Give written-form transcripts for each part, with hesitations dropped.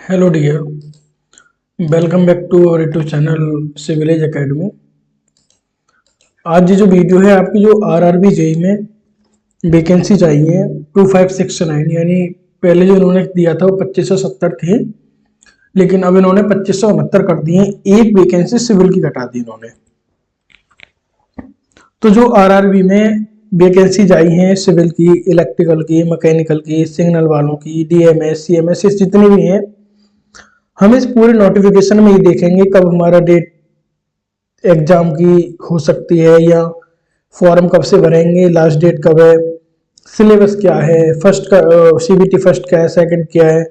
Hello dear, welcome back to our YouTube channel Civilage Academy. आज ये जो video है आपकी जो आरआरबी जेई में वैकेंसी चाहिए 2569, यानी पहले जो इन्होंने दिया था वो 2570 थी, लेकिन अब इन्होंने 2569 कर दिए। एक वैकेंसी सिविल की घटा दी इन्होंने। तो जो आरआरबी में वैकेंसी आई है सिविल की, इलेक्ट्रिकल की, मैकेनिकल की, सिग्नल वालों की, डीएमएस, सीएमएस, जितनी भी हैं, हम इस पूरे नोटिफिकेशन में ये देखेंगे कब हमारा डेट एग्जाम की हो सकती है, या फॉर्म कब से भरेंगे, लास्ट डेट कब है, सिलेबस क्या है, फर्स्ट का सीबीटी फर्स्ट क्या है, सेकंड क्या है,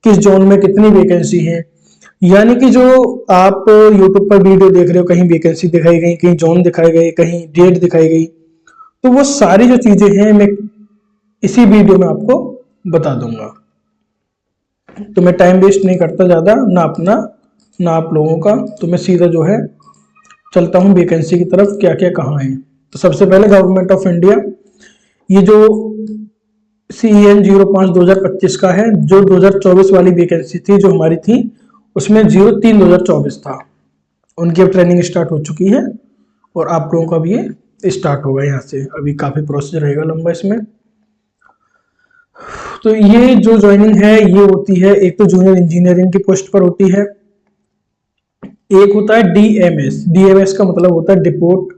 किस जोन में कितनी वैकेंसी है। यानी कि जो आप यूट्यूब पर वीडियो देख रहे हो, कहीं वैकेंसी दिखाई गई, कहीं जोन दिखाई गई, कहीं डेट दिखाई गई, तो वो सारी जो चीजें हैं मैं इसी वीडियो में आपको बता दूंगा। तो मैं टाइम वेस्ट नहीं करता ज़्यादा, ना अपना ना आप लोगों का। तो मैं सीधा जो है चलता हूँ वैकेंसी की तरफ, क्या क्या कहाँ है। तो सबसे पहले गवर्नमेंट ऑफ इंडिया, ये जो CEN 05/2025 का है, जो 2024 वाली वैकेंसी थी जो हमारी थी, उसमें 03/2024 था। उनकी अब ट्रेनिंग स्टार्ट हो चुकी है और आप लोगों का भी ये स्टार्ट होगा। यहाँ से अभी काफ़ी प्रोसेस रहेगा लंबा इसमें। तो ये जो ज्वाइनिंग है ये होती है, एक तो जूनियर इंजीनियरिंग की पोस्ट पर होती है, एक होता है डीएमएस। डीएमएस का मतलब होता है डिपोट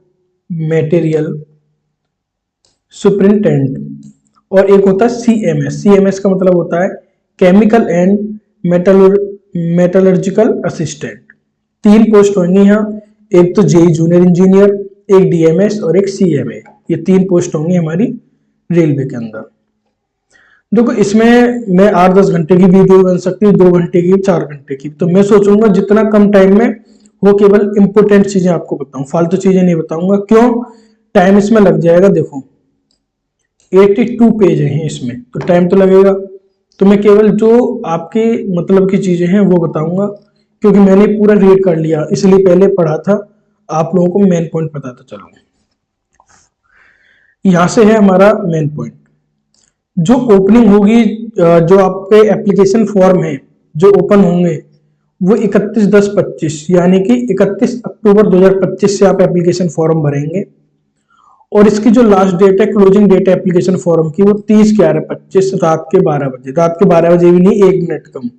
मटेरियल सुपरिंटेंडेंट, और एक होता है सीएमएस। सीएमएस का मतलब होता है केमिकल एंड मेटलर्जिकल असिस्टेंट। तीन पोस्ट होंगी यहाँ, एक तो जेई जूनियर इंजीनियर, एक डीएमएस और एक सीएमए। ये तीन पोस्ट होंगी हमारी रेलवे के अंदर। देखो, इसमें मैं 8-10 घंटे की वीडियो बन सकती है, 2 घंटे की, 4 घंटे की। तो मैं सोचूंगा जितना कम टाइम में वो केवल इंपोर्टेंट चीजें आपको बताऊं, फालतू चीजें नहीं बताऊंगा। क्यों? टाइम इसमें लग जाएगा। देखो 82 पेज हैं इसमें, तो टाइम तो लगेगा। तो मैं केवल जो आपके मतलब की चीजें हैं वो बताऊंगा, क्योंकि मैंने पूरा रीड कर लिया, इसलिए पहले पढ़ा था, आप लोगों को मेन पॉइंट पता था। चलो यहां से है हमारा मेन पॉइंट। जो ओपनिंग होगी, जो आपके एप्लीकेशन फॉर्म है जो ओपन होंगे, वो 31/10/25 यानी कि 31 अक्टूबर 2025 से आप एप्लीकेशन फॉर्म भरेंगे। और इसकी जो लास्ट डेट है, क्लोजिंग डेट है एप्लीकेशन फॉर्म की, वो 30/11/25 रात के 12 बजे। रात के 12 बजे भी नहीं, 1 मिनट कम,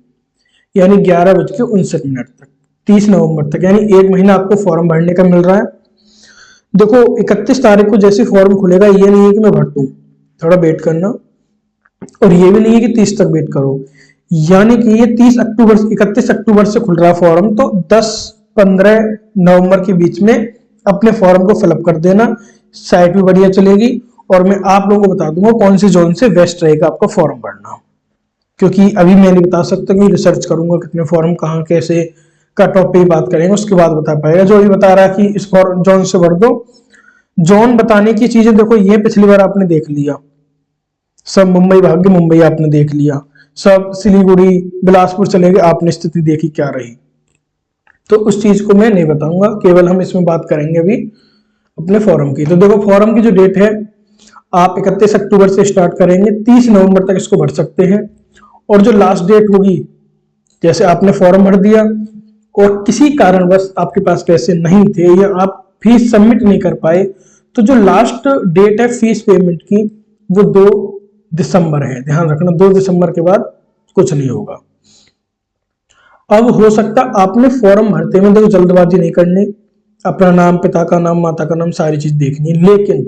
यानी 11:59 तक, 30 नवंबर तक, यानी 1 महीना आपको फॉर्म भरने का मिल रहा है। देखो 31 तारीख को जैसे फॉर्म खुलेगा, ये नहीं है कि मैं भर दूं, थोड़ा वेट करना। और ये भी नहीं है कि 30 तक वेट करो, यानी कि ये 31 अक्टूबर से खुल रहा फॉर्म, तो 10-15 नवंबर के बीच में अपने फॉर्म को फिलअप कर देना। साइट भी बढ़िया चलेगी, और मैं आप लोगों को बता दूंगा कौन सी जोन से बेस्ट रहेगा आपका फॉर्म भरना, क्योंकि अभी मैं नहीं बता सकता, कि रिसर्च करूंगा कितने फॉर्म कहाँ कैसे, कट ऑफ पे बात करेंगे, उसके बाद बता पाएगा। जो अभी बता रहा है कि इस जोन से भर दो, जोन बताने की चीजें देखो, ये पिछली बार आपने देख लिया, सब मुंबई भाग के मुंबई आपने देख लिया, सब सिलीगुड़ी बिलासपुर चले गए, आपने स्थिति देखी क्या रही। तो उस चीज को मैं नहीं बताऊंगा, केवल हम इसमें बात करेंगे अभी अपने फॉर्म की। तो देखो फॉर्म की जो डेट है, आप 31 अक्टूबर से स्टार्ट करेंगे, 30 नवंबर तक इसको भर सकते हैं। और जो लास्ट डेट होगी, जैसे आपने फॉर्म भर दिया और किसी कारणवश आपके पास पैसे नहीं थे, या आप फीस सबमिट नहीं कर पाए, तो जो लास्ट डेट है फीस पेमेंट की, वो 2 दिसंबर है। ध्यान रखना, 2 दिसंबर के बाद कुछ नहीं होगा। अब हो सकता आपने फॉर्म भरते में, देखो जल्दबाजी नहीं करनी, अपना नाम, पिता का नाम, माता का नाम, सारी चीज देखनी है। लेकिन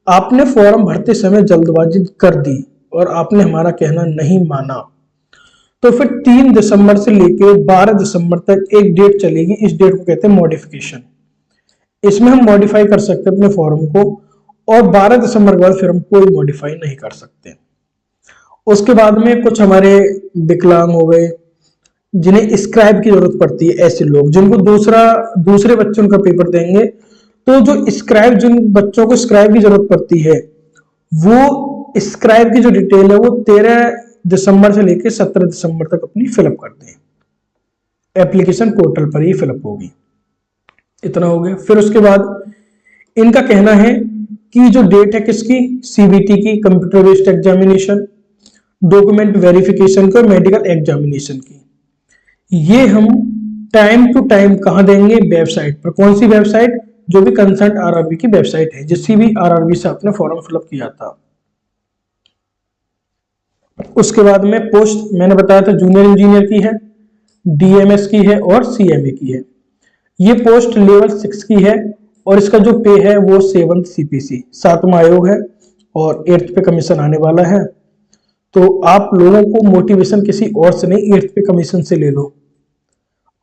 आपने फॉर्म भरते समय जल्दबाजी कर दी और आपने हमारा कहना नहीं माना, तो फिर 3 दिसंबर से लेकर 12 दिसंबर तक एक डेट चलेगी। इस डेट को कहते हैं मॉडिफिकेशन। इसमें हम मॉडिफाई कर सकते हैं अपने फॉर्म को, और 12 दिसंबर के बाद फिर हम कोई मॉडिफाई नहीं कर सकते। उसके बाद में कुछ हमारे विकलांग हो गए, जिन्हें स्क्राइब की जरूरत पड़ती है, ऐसे लोग जिनको दूसरे बच्चे उनका पेपर देंगे, तो जो स्क्राइब, जिन बच्चों को स्क्राइब की जरूरत पड़ती है, वो स्क्राइब की जो डिटेल है वो 13 दिसंबर से लेकर 17 दिसंबर तक अपनी फिलअप कर दें। एप्लीकेशन पोर्टल पर ही फिलअप होगी। इतना हो गया। फिर उसके बाद इनका कहना है कि जो डेट है किसकी, सीबीटी की, computer based examination, document verification की और मेडिकल एग्जामिनेशन की। ये हम टाइम टू टाइम कहाँ देंगे? वेबसाइट पर। कौन सी वेबसाइट? जो भी कंसर्न आरआरबी की वेबसाइट है, जिससे भी आरआरबी से आपने फॉर्म फिलअप किया था। उसके बाद में पोस्ट मैंने बताया था जूनियर इंजीनियर की है, डीएमएस की है और सीएमए की है। ये पोस्ट लेवल 6 की है और इसका जो पे है वो 7th सीपीसी 7वां आयोग है और 8th पे कमीशन आने वाला है। तो आप लोगों को मोटिवेशन किसी और से नहीं, 8th पे कमीशन से ले लो।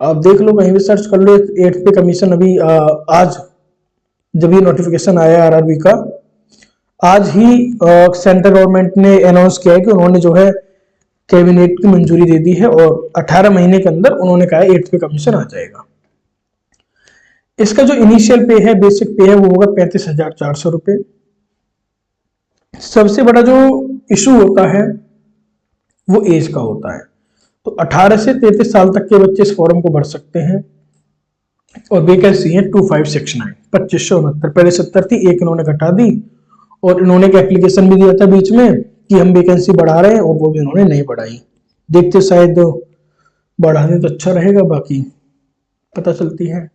आप देख लो, कहीं भी सर्च कर लो 8th पे कमीशन। अभी आज जब ये नोटिफिकेशन आया आरआरबी का, आज ही सेंट्रल गवर्नमेंट ने अनाउंस किया है कि उन्होंने जो है कैबिनेट की मंजूरी दे दी है और 18 महीने के अंदर उन्होंने कहा है 8th पे कमीशन आ जाएगा। इसका जो इनिशियल पे है, बेसिक पे है, वो होगा 35,400 रुपए। सबसे बड़ा जो इशू होता है वो एज का होता है। तो 18 से 33 साल तक के बच्चे इस फॉर्म को भर सकते हैं और वैकेंसी है 2569 2569। पहले 70 थी, एक इन्होंने घटा दी और इन्होंने एक एप्लीकेशन भी दिया था बीच में कि हम वैकेंसी बढ़ा रहे हैं, और वो भी इन्होंने नहीं बढ़ाई। देखते शायद बढ़ा दें तो अच्छा रहेगा, बाकी पता चलती है।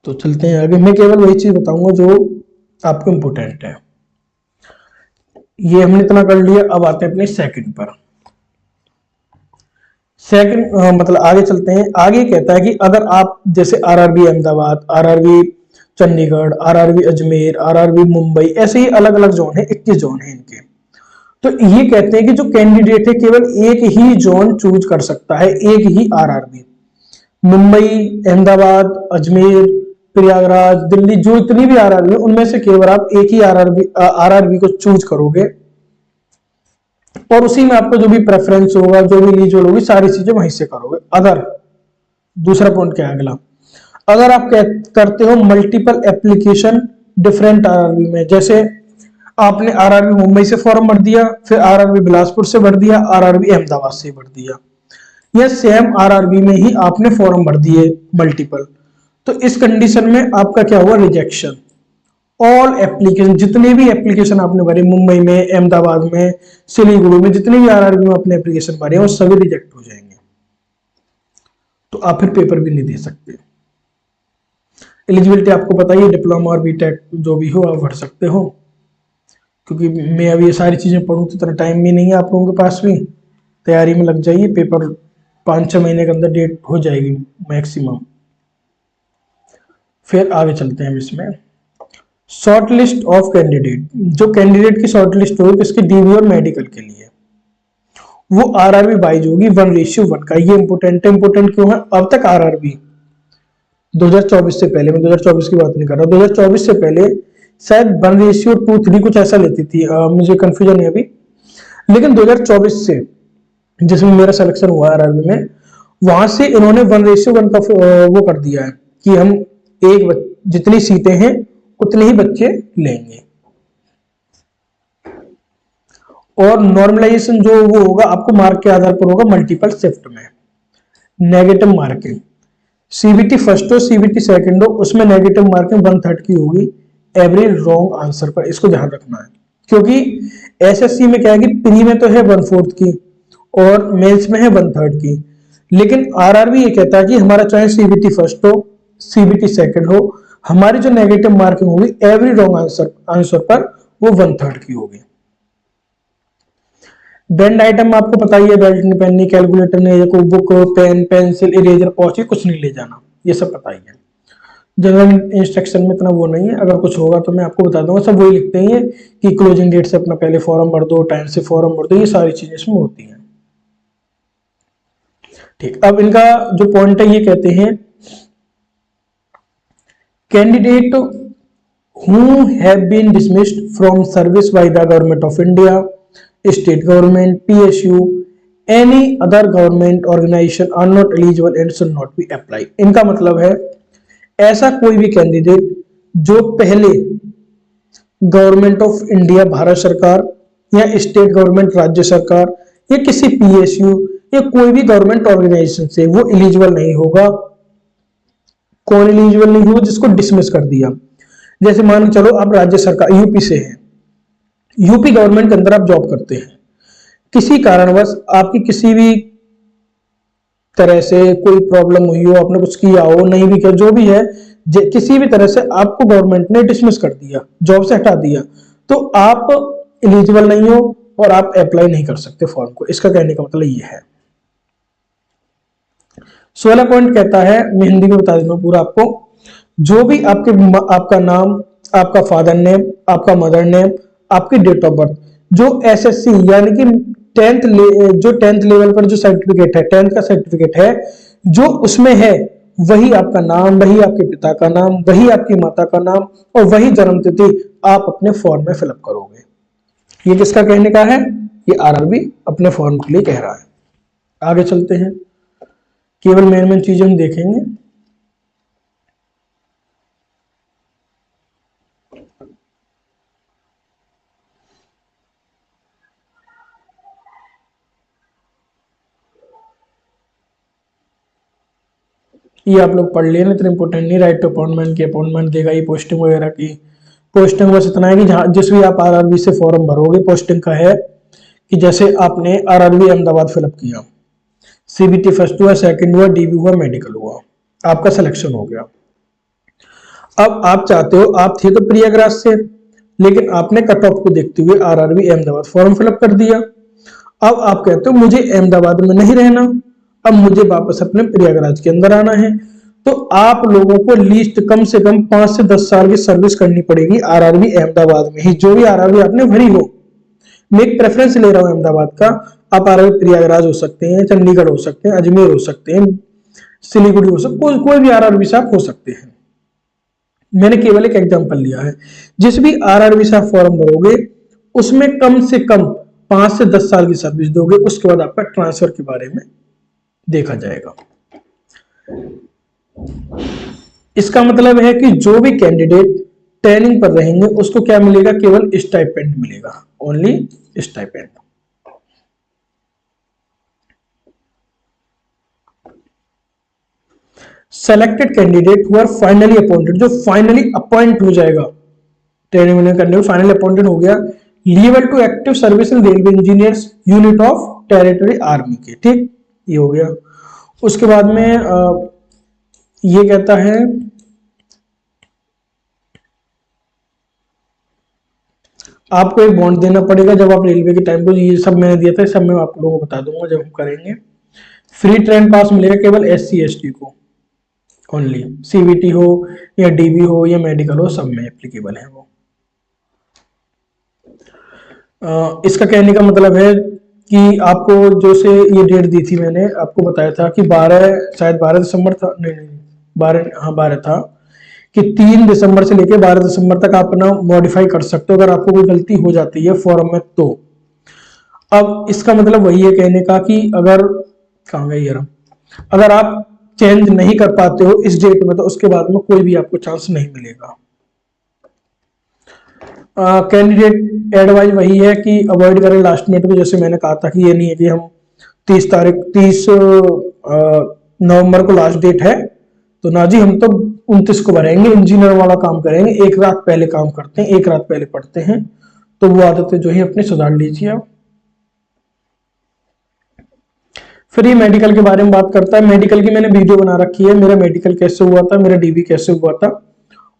तो चलते हैं आगे। मैं केवल वही चीज बताऊंगा जो आपको इंपोर्टेंट है। ये हमने इतना कर लिया, अब आते हैं अपने सेकंड पर। सेकंड मतलब आगे चलते हैं। आगे कहता है कि अगर आप जैसे RRB Ahmedabad, RRB Chandigarh, RRB Ajmer, RRB Mumbai, ऐसे ही अलग अलग जोन है, 21 जोन है इनके। तो ये कहते हैं कि जो कैंडिडेट है केवल एक ही जोन चूज कर सकता है, एक ही आरआरबी। मुंबई, अहमदाबाद, अजमेर, प्रयागराज, दिल्ली, जो इतनी भी आरआरबी उनमें से केवल आप एक ही आरआरबी को चूज करोगे और उसी में आपको जो भी प्रेफरेंस होगा, जो भी एलिजिबल होगी, सारी चीजें वहीं से करोगे। अगर दूसरा पॉइंट क्या है अगला, अगर आप करते हो मल्टीपल एप्लीकेशन डिफरेंट आरआरबी में, जैसे आपने आरआरबी मुंबई से फॉर्म भर दिया, फिर आरआरबी बिलासपुर से भर दिया, आरआरबी अहमदाबाद से भर दिया, या सेम आरआरबी में ही आपने फॉर्म भर दिए मल्टीपल, तो इस कंडीशन में आपका क्या हुआ? रिजेक्शन। ऑल एप्लीकेशन, जितने भी एप्लीकेशन आपने भरे मुंबई में, अहमदाबाद में, सिलीगुड़ी में, जितने भी आरआरबी में अपने एप्लीकेशन भरे हैं वो सभी रिजेक्ट हो जाएंगे। तो आप फिर पेपर भी नहीं दे सकते। एलिजिबिलिटी आपको पता ही है, डिप्लोमा और बीटेक जो भी हो आप भर सकते हो। क्योंकि मैं अभी ये सारी चीजें पढ़ूं तो इतना टाइम भी नहीं है आप लोगों के पास भी। तैयारी में लग जाइए, पेपर 5-6 महीने के अंदर डेट हो जाएगी मैक्सिमम। फिर आगे चलते हैं इसमें। शॉर्ट लिस्ट ऑफ कैंडिडेट, जो कैंडिडेट की शॉर्ट लिस्ट होगी किसके? डीवी और मेडिकल के लिए, वो आरआरबी वाइज होगी 1:1 का। ये इंपोर्टेंट है। इंपोर्टेंट क्यों है? अब तक आरआरबी 2024 से पहले, मैं 2024 की बात नहीं कर रहा, 2024 से पहले शायद 1:2-3 कुछ ऐसा लेती थी, मुझे कंफ्यूजन है अभी। लेकिन 2024 से जिसमें मेरा सिलेक्शन हुआ आरआरबी में, वहां से इन्होंने 1:1 का वो कर दिया है कि हम जितनी सीटें हैं उतने ही बच्चे लेंगे। और नॉर्मलाइजेशन जो वो होगा आपको मार्क के आधार पर होगा, मल्टीपल शिफ्ट में। नेगेटिव मार्किंग, सीबीटी फर्स्ट हो, सीबीटी सेकंड हो, उसमें नेगेटिव मार्किंग 1/3 की होगी एवरी रॉन्ग आंसर पर। इसको ध्यान रखना है, क्योंकि एसएससी में क्या है कि प्री में तो है 1/4 की और मेंस में है 1/3 की, लेकिन आरआरबी ये कहता है कि हमारा चाहे सीबीटी फर्स्ट हो, सीबीटी सेकंड हो, हमारी जो नेगेटिव मार्किंग होगी एवरी रॉन्ग आंसर पर वो 1/3 की होगी। बेंड आइटम आपको पता ही है, बेल्ट नहीं पहननी, कैलकुलेटर नहीं, कोई बुक, पेन, पेंसिल, इरेजर, पॉच, कुछ नहीं ले जाना, ये सब पता ही है। जनरल इंस्ट्रक्शन में इतना वो नहीं है, अगर कुछ होगा तो मैं आपको बता दूंगा। सब वही लिखते हैं कि क्लोजिंग डेट से अपना पहले फॉर्म भर दो, टाइम से फॉर्म भर दो, ये सारी चीजें इसमें होती हैं। ठीक, अब इनका जो पॉइंट है ये कहते हैं candidate who have been dismissed from service by the government of India, state government, PSU, any other government organization are not eligible and should not be apply। इनका मतलब है ऐसा कोई भी कैंडिडेट जो पहले गवर्नमेंट ऑफ इंडिया भारत सरकार या स्टेट गवर्नमेंट राज्य सरकार या किसी PSU या कोई भी गवर्नमेंट ऑर्गेनाइजेशन से, वो एलिजिबल नहीं होगा। कौन एलिजिबल नहीं होगा? जिसको डिसमिस कर दिया। जैसे मान चलो आप राज्य सरकार यूपी से हैं, यूपी गवर्नमेंट के अंदर आप जॉब करते हैं, किसी कारणवश आपकी किसी भी तरह से कोई प्रॉब्लम हुई हो, आपने कुछ किया हो, नहीं भी किया, जो भी है, किसी भी तरह से आपको गवर्नमेंट ने डिसमिस कर दिया, जॉब से हटा दिया, तो आप एलिजिबल नहीं हो और आप अप्लाई नहीं कर सकते फॉर्म को। इसका कहने का मतलब ये है। 16 पॉइंट कहता है, मैं हिंदी में बता देता हूं पूरा आपको, जो भी आपका नाम, आपका फादर नेम, आपका मदर नेम, आपकी डेट ऑफ बर्थ, जो एसएससी यानी कि जो टेंथ लेवल पर जो सर्टिफिकेट है, टेंथ का सर्टिफिकेट है, जो उसमें है, वही आपका नाम, वही आपके पिता का नाम, वही आपकी माता का नाम और वही जन्म तिथि आप अपने फॉर्म में फिलअप करोगे। ये किसका कहने का है? ये आरआरबी अपने फॉर्म के लिए कह रहा है। आगे चलते हैं, केवल मेन मेन चीजें हम देखेंगे। ये आप लोग पढ़ लेना, इतना इंपॉर्टेंट नहीं। राइट टू अपॉइंटमेंट की अपॉइंटमेंट देगा, ये पोस्टिंग वगैरह की पोस्टिंग बस इतना है कि जहां जिस भी आप आरआरबी से फॉर्म भरोगे, पोस्टिंग का है कि जैसे आपने आरआरबी अहमदाबाद फिलअप किया, सीबीटी फर्स्ट हुआ, सेकंड हुआ, डीबी हुआ, मेडिकल हुआ, आपका सिलेक्शन हो गया। अब आप चाहते हो, आप थे तो प्रयागराज से, लेकिन आपने कट ऑफ को देखते हुए आरआरबी अहमदाबाद फॉर्म फिलअप कर दिया। अब आप कहते हो मुझे अहमदाबाद में नहीं रहना, अब मुझे वापस अपने प्रयागराज के अंदर आना है, तो आप लोगों को लीस्ट कम से कम 5 से 10 साल की सर्विस करनी पड़ेगी आरआरबी अहमदाबाद में ही, जो भी आरआरबी आपने भरी हो। मैं एक प्रेफरेंस ले रहा हूं अहमदाबाद का, आप आरआरबी प्रयागराज हो सकते हैं, चंडीगढ़ हो सकते हैं, अजमेर हो सकते हैं, सिलीगुड़ी हो सकते, कोई भी आरआरबी से आप हो सकते हैं। मैंने केवल एक एग्जांपल लिया है। जिस भी आरआरबी से आप फॉर्म भरोगे, उसमें कम से कम 5 से 10 साल की सर्विस दोगे, उसके बाद आपका ट्रांसफर के बारे में देखा जाएगा। इसका मतलब है कि जो भी कैंडिडेट ट्रेनिंग पर रहेंगे उसको क्या मिलेगा? केवल स्टाइपेंड मिलेगा, only stipend. Selected candidate who are finally appointed, जो फाइनली अपॉइंट हो जाएगा, ट्रेनिंग में करने में फाइनली अपॉइंटेड हो गया, लीवल to active service in railway engineers unit of territory army के, ठीक, ये हो गया। उसके बाद में ये कहता है आपको एक बॉन्ड देना पड़ेगा जब आप रेलवे के टाइम को, ये सब मैंने दिया था, सब मैं आप लोगों को बता दूंगा जब हम करेंगे। फ्री ट्रेन पास मिलेगा केवल एससी एसटी को, ओनली सीबीटी हो या डीबी हो या मेडिकल हो, सब में एप्लीकेबल है वो। इसका कहने का मतलब है कि आपको जो से ये डेट दी थी, मैंने आपको बताया था कि 12, शायद 12 दिसंबर था, नहीं 12, हाँ 12 था, कि 3 दिसंबर से लेकर 12 दिसंबर तक आप अपना मॉडिफाई कर सकते हो अगर आपको कोई गलती हो जाती है फॉर्म में तो। अब इसका मतलब वही है कहने का कि अगर, कहाँ गई यार, अगर आप चेंज नहीं कर पाते हो इस डेट में, तो उसके बाद में कोई भी आपको चांस नहीं मिलेगा। कैंडिडेट एडवाइज वही है कि अवॉइड करें लास्ट मिनट में, जैसे मैंने कहा था कि ये नहीं है कि हम 30 नवंबर को लास्ट डेट है तो ना जी हम तो 29 को भरेंगे, इंजीनियर वाला काम करेंगे, एक रात पहले काम करते हैं, एक रात पहले पढ़ते हैं, तो वो आदतें जो है अपने सुधार लीजिए आप। फिर ये मेडिकल के बारे में बात करता है। मेडिकल की मैंने वीडियो बना रखी है, मेरा मेडिकल कैसे हुआ था, मेरा डीबी कैसे हुआ था,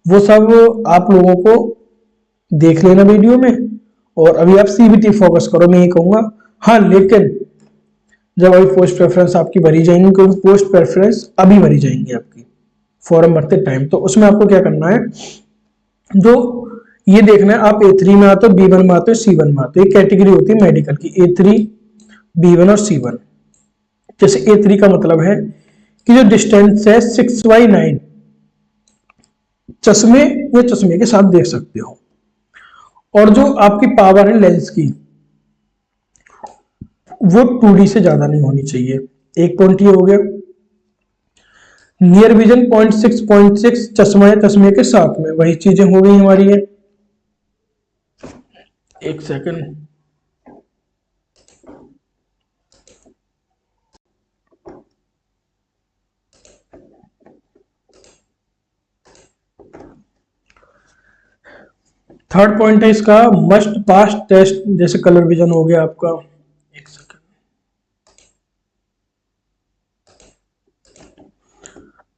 वो सब आप लोगों को देख लेना वीडियो में। और अभी आप सीबीटी फोकस करो, मैं ये कहूंगा। हाँ, लेकिन जब अभी पोस्ट प्रेफरेंस आपकी भरी जाएंगी, क्योंकि पोस्ट प्रेफरेंस अभी भरी जाएंगी आपकी फॉर्म भरते टाइम, तो उसमें आपको क्या करना है, जो ये देखना है आप A3 में आते हो, B1 में आते हो, C1 में आते हो। ये कैटेगरी होती है मेडिकल की, A3, B1 और C1। जैसे A3 का मतलब है कि जो डिस्टेंस है 6/9 चश्मे या चश्मे के साथ देख सकते हो, और जो आपकी पावर है लेंस की, वो 2D से ज्यादा नहीं होनी चाहिए। एक पॉइंट ये हो गया। नियर विजन 0.6 चश्मा या चश्मे के साथ में, वही चीजें हो गई हमारी है। एक सेकंड, थर्ड पॉइंट है इसका, मस्ट पास्ट टेस्ट जैसे कलर विजन हो गया आपका, एक सेकंड,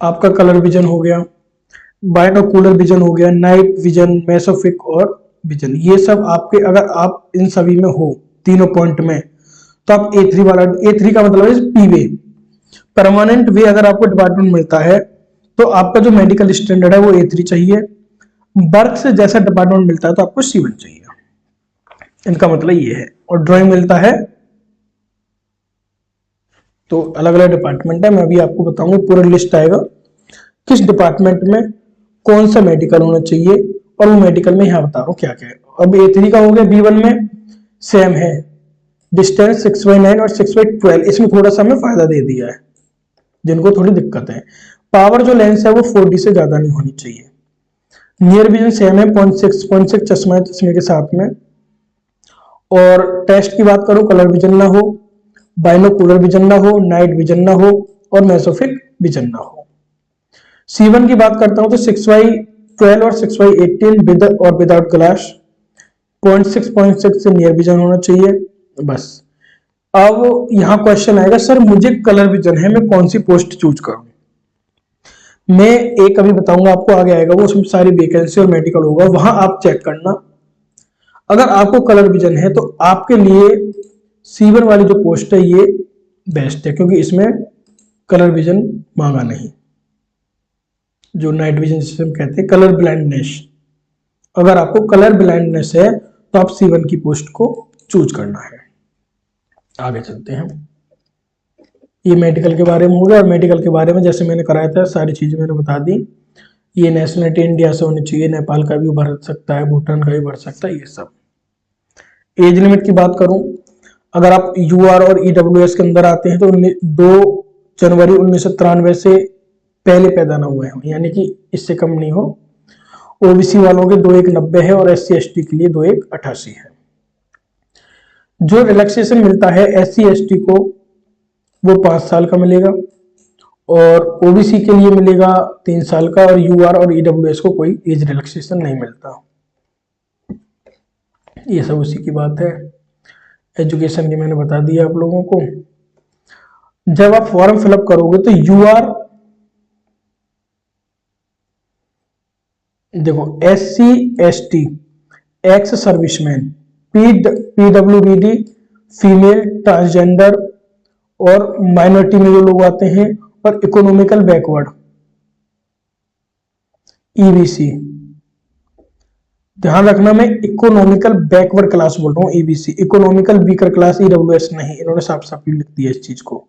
आपका कलर विजन हो गया, बाइनोकुलर विजन हो गया, नाइट विजन, मेसोफिक और विजन, ये सब आपके अगर आप इन सभी में हो तीनों पॉइंट में तो आप A3 वाला, A3 का मतलब है पी वे, परमानेंट वे अगर आपको डिपार्टमेंट मिलता है तो आपका जो मेडिकल स्टैंडर्ड है वो A3 चाहिए, वर्क से जैसा डिपार्टमेंट मिलता है तो आपको C1 चाहिए, इनका मतलब ये है। और ड्राइंग मिलता है तो अलग अलग डिपार्टमेंट है, मैं अभी आपको बताऊंगा, पूरा लिस्ट आएगा किस डिपार्टमेंट में कौन सा मेडिकल होना चाहिए, और वो मेडिकल में यहाँ बता रहा हूँ क्या क्या है। अब A3 का हो गया, B1 में सेम है, डिस्टेंस 6/9 और 6/12, इसमें थोड़ा सा हमें फायदा दे दिया है जिनको थोड़ी दिक्कत है। पावर जो लेंस है वो 4D से ज्यादा नहीं होनी चाहिए। नियर विजन सेम है, 0.6 चश्मा है, चश्मे के साथ में। और टेस्ट की बात करूं, कलर विजन ना हो, बाइनोकुलर विजन ना हो, नाइट विजन ना हो और मेसोफिक विजन ना हो। C1 की बात करता हूं तो 6/12 और 6/18 विद और विदाउट ग्लास, 0.6 से नियर विजन होना चाहिए बस। अब यहां क्वेश्चन आएगा, सर मुझे कलर विजन है, मैं कौन सी पोस्ट चूज करूं? मैं एक अभी बताऊंगा आपको, आगे आएगा वो, उसमें सारी वैकेंसी और मेडिकल होगा, वहां आप चेक करना। अगर आपको कलर विजन है तो आपके लिए C1 वाली जो पोस्ट है ये बेस्ट है, क्योंकि इसमें कलर विजन मांगा नहीं, जो नाइट विजन जिसे हम कहते हैं कलर ब्लाइंडनेस। अगर आपको कलर ब्लाइंडनेस है तो आप C1 की पोस्ट को चूज करना है। आगे चलते हैं, ये मेडिकल के बारे में होगा, और मेडिकल के बारे में जैसे मैंने कराया था सारी चीजें मैंने बता दी। ये नेशनलिटी इंडिया से होनी चाहिए, नेपाल का भी भर सकता है, भूटान का भी भर सकता है, ये सब। एज लिमिट की बात करूं, अगर आप UR और EWS के अंदर आते हैं तो 2 जनवरी 1993 से पहले पैदा ना हुए हो, यानी कि इससे कम नहीं हो। OBC वालों के 2190 है और SC ST के लिए 2188 है। जो रिलैक्सेशन मिलता है SC ST को वो 5 साल का मिलेगा, और OBC के लिए मिलेगा 3 साल का, और UR और EWS को कोई एज रिलैक्सेशन नहीं मिलता। ये सब उसी की बात है। एजुकेशन की मैंने बता दिया आप लोगों को। जब आप फॉर्म फिलअप करोगे तो UR, देखो SC ST, ex serviceman, PWBD, female, transgender और माइनॉरिटी में जो लोग आते हैं, और इकोनॉमिकल बैकवर्ड EBC। ध्यान रखना, मैं इकोनॉमिकल बैकवर्ड क्लास बोल रहा हूँ EBC, economical weaker class EWS नहीं, इन्होंने साफ साफ लिख दिया इस चीज को।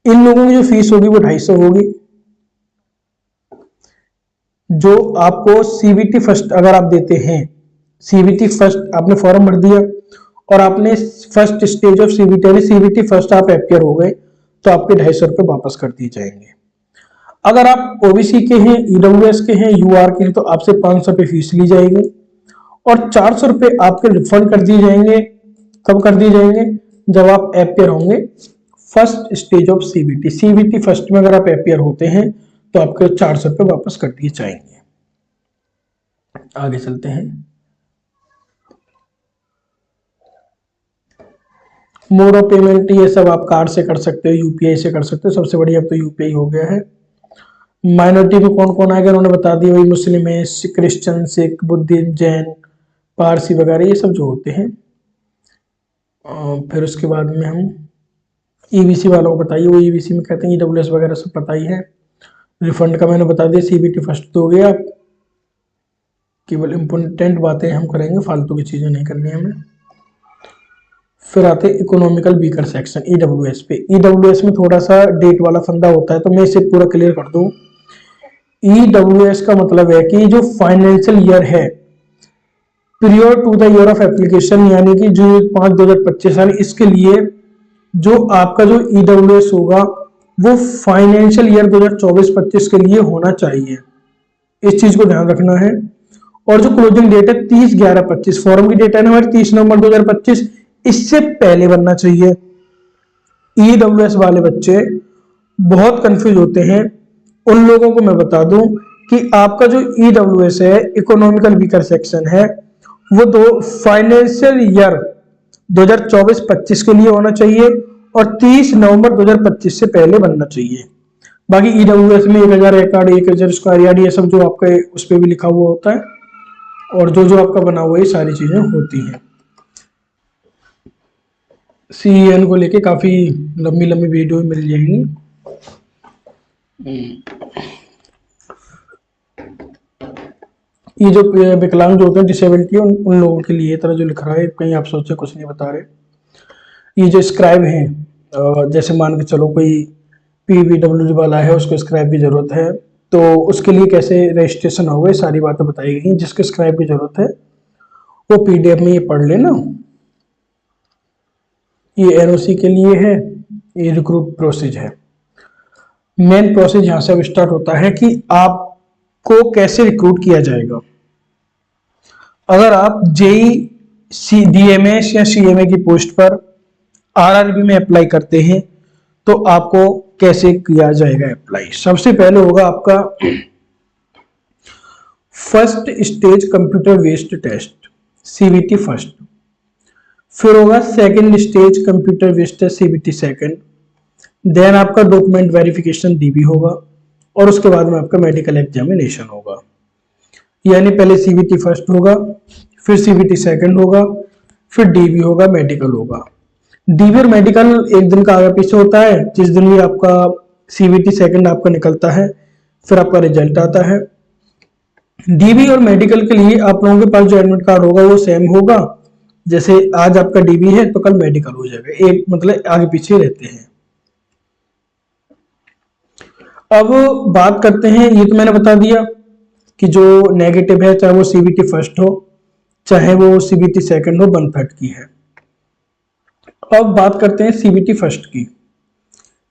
इन लोगों की जो फीस होगी वो 250 होगी। जो आपको CBT फर्स्ट अगर आप देते हैं, CBT फर्स्ट आपने फॉर्म भर दिया और आपने फर्स्ट स्टेज ऑफ CBT यानी CBT फर्स्ट आप अपियर हो गए तो आपके 250 रुपए वापस कर दिए जाएंगे। अगर आप OBC के हैं, EWS के हैं, UR के हैं तो आपसे 500 रुपए फीस ली जाएगी और 400 रुपए आपके रिफंड कर दिए जाएंगे। कब कर दिए जाएंगे? जब आप अपियर होंगे first stage of CBT first में अगर आप अपियर होते हैं तो आपके 400 रुपए वापस कर दिए जाएंगे। आगे चलते हैं। मोड ऑफ पेमेंट ये सब आप कार्ड से कर सकते हो, UPI से कर सकते हो, सबसे बढ़िया अब तो UPI हो गया है। माइनॉरिटी में कौन कौन आएगा उन्होंने बता दिया, वही मुस्लिम है, क्रिश्चियन, सिख, बुद्धिस्ट, जैन, पारसी वगैरह ये सब जो होते हैं। फिर उसके बाद में हम EBC वालों को बताइए, वो EBC में कहते हैं EWS वगैरह सब पता ही है। रिफंड का मैंने बता दिया, CBT फर्स्ट दोगे आप, केवल इम्पोर्टेंट बातें हम करेंगे, फालतू की चीजें नहीं करनी हमें। फिर आते इकोनॉमिकल वीकर सेक्शन EWS पे। EWS में थोड़ा सा डेट वाला फंदा होता है तो मैं इसे पूरा क्लियर कर दूं। EWS का मतलब है कि जो फाइनेंशियल ईयर है period to the year of application, यानी कि जो 5/2025 है इसके लिए जो आपका जो EWS होगा वो फाइनेंशियल ईयर 2024-25 के लिए होना चाहिए, इस चीज को ध्यान रखना है। और जो क्लोजिंग डेट है 30/11/25, फॉर्म की डेट है ना हमारी 30 नवंबर 2025, इससे पहले बनना चाहिए। EWS वाले बच्चे बहुत कंफ्यूज होते हैं, उन लोगों को मैं बता दूं कि आपका जो EWS है इकोनॉमिकल वीकर सेक्शन है वो दो फाइनेंशियल ईयर 2024-25 के लिए होना चाहिए और 30 नवंबर 2025 से पहले बनना चाहिए। बाकी ईडब्ल्यूएस में 1000 एकड़ 1000 स्क्वायर यार्ड ये सब जो आपका उस पर भी लिखा हुआ होता है और जो जो आपका बना हुआ है ये सारी चीजें होती हैं। सीईएन को लेके काफी लंबी लंबी वीडियो मिल जाएंगी। ये जो विकलांग जो होते हैं डिसेबिलिटी उन लोगों के लिए तरह जो लिख रहा है, कहीं आप सोचे कुछ नहीं बता रहे। ये जो स्क्राइब है, जैसे मान के चलो कोई पीवीडब्ल्यू वाला है, उसको स्क्राइब की जरूरत है, तो उसके लिए कैसे रजिस्ट्रेशन होगा ये सारी बातें बताई गई। जिसको स्क्राइब की जरूरत है वो पीडीएफ में ये पढ़ लेना। ये एनओसी के लिए है, ये रिक्रूट प्रोसेस है। मेन प्रोसेस यहां से अब स्टार्ट होता है कि आपको कैसे रिक्रूट किया जाएगा। अगर आप जेई डीएमएस या सीएमए की पोस्ट पर आरआरबी में अप्लाई करते हैं तो आपको कैसे किया जाएगा अप्लाई। सबसे पहले होगा आपका first stage computer based test CBT first, फिर होगा second stage computer based test CBT second, then आपका डॉक्यूमेंट वेरिफिकेशन डीबी होगा और उसके बाद में आपका मेडिकल एग्जामिनेशन होगा। यानी पहले सीबीटी फर्स्ट होगा, फिर सीबीटी सेकंड होगा, फिर डीबी होगा, मेडिकल होगा। डीबी और मेडिकल एक दिन का आगे पीछे होता है। जिस दिन भी आपका सीबीटी सेकंड आपका निकलता है फिर आपका रिजल्ट आता है। डीबी और मेडिकल के लिए आप लोगों के पास जो एडमिट कार्ड होगा वो सेम होगा। जैसे आज आपका डीबी है तो कल मेडिकल हो जाएगा, एक मतलब आगे पीछे रहते हैं। अब बात करते हैं, ये तो मैंने बता दिया कि जो नेगेटिव है चाहे वो सीबीटी फर्स्ट हो चाहे वो सीबीटी सेकंड हो, बनफेट की है। अब बात करते हैं सीबीटी फर्स्ट की।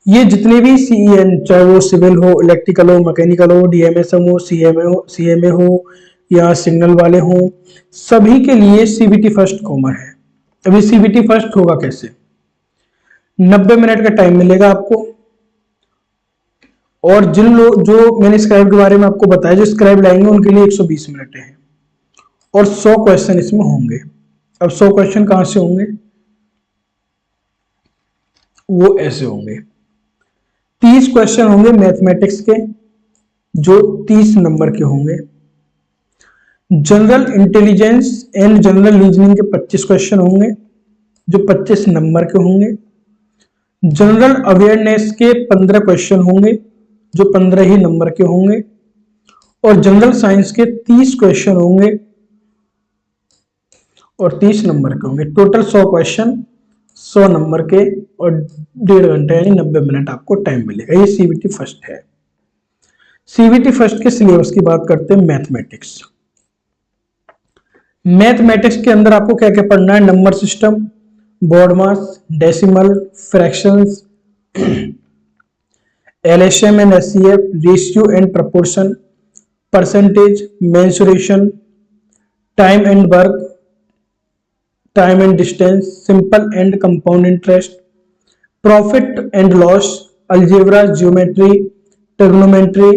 ये जितने भी सीईएन चाहे वो सिविल हो, इलेक्ट्रिकल हो, मैकेनिकल हो, डीएमएसएम हो, सीएमए हो या सिग्नल वाले हो, सभी के लिए सीबीटी फर्स्ट कॉमन है। अभी सीबीटी फर्स्ट होगा कैसे, 90 मिनट का टाइम मिलेगा आपको और जिन लोग जो मैंने स्क्राइब के बारे में आपको बताया जो स्क्राइब लाएंगे उनके लिए 120 मिनट है और 100 क्वेश्चन इसमें होंगे। अब 100 क्वेश्चन कहां से होंगे, वो ऐसे होंगे। 30 क्वेश्चन होंगे मैथमेटिक्स के जो 30 नंबर के होंगे। General intelligence and general reasoning के 25 क्वेश्चन होंगे जो 25 नंबर के होंगे। जनरल अवेयरनेस के 15 क्वेश्चन होंगे जो 15 ही नंबर के होंगे और जनरल साइंस के 30 क्वेश्चन होंगे और 30 नंबर के होंगे। टोटल 100 क्वेश्चन 100 नंबर के और 1.5 घंटे यानी 90 मिनट आपको टाइम मिलेगा। ये सीबीटी फर्स्ट है। सीबीटी फर्स्ट के सिलेबस की बात करते हैं। मैथमेटिक्स, मैथमेटिक्स के अंदर आपको क्या क्या पढ़ना है, number system, BODMAS, decimal, fractions, LCM and HCF, ratio and proportion, percentage, mensuration, time and work, time and distance, simple and compound interest, profit and loss, algebra, geometry, trigonometry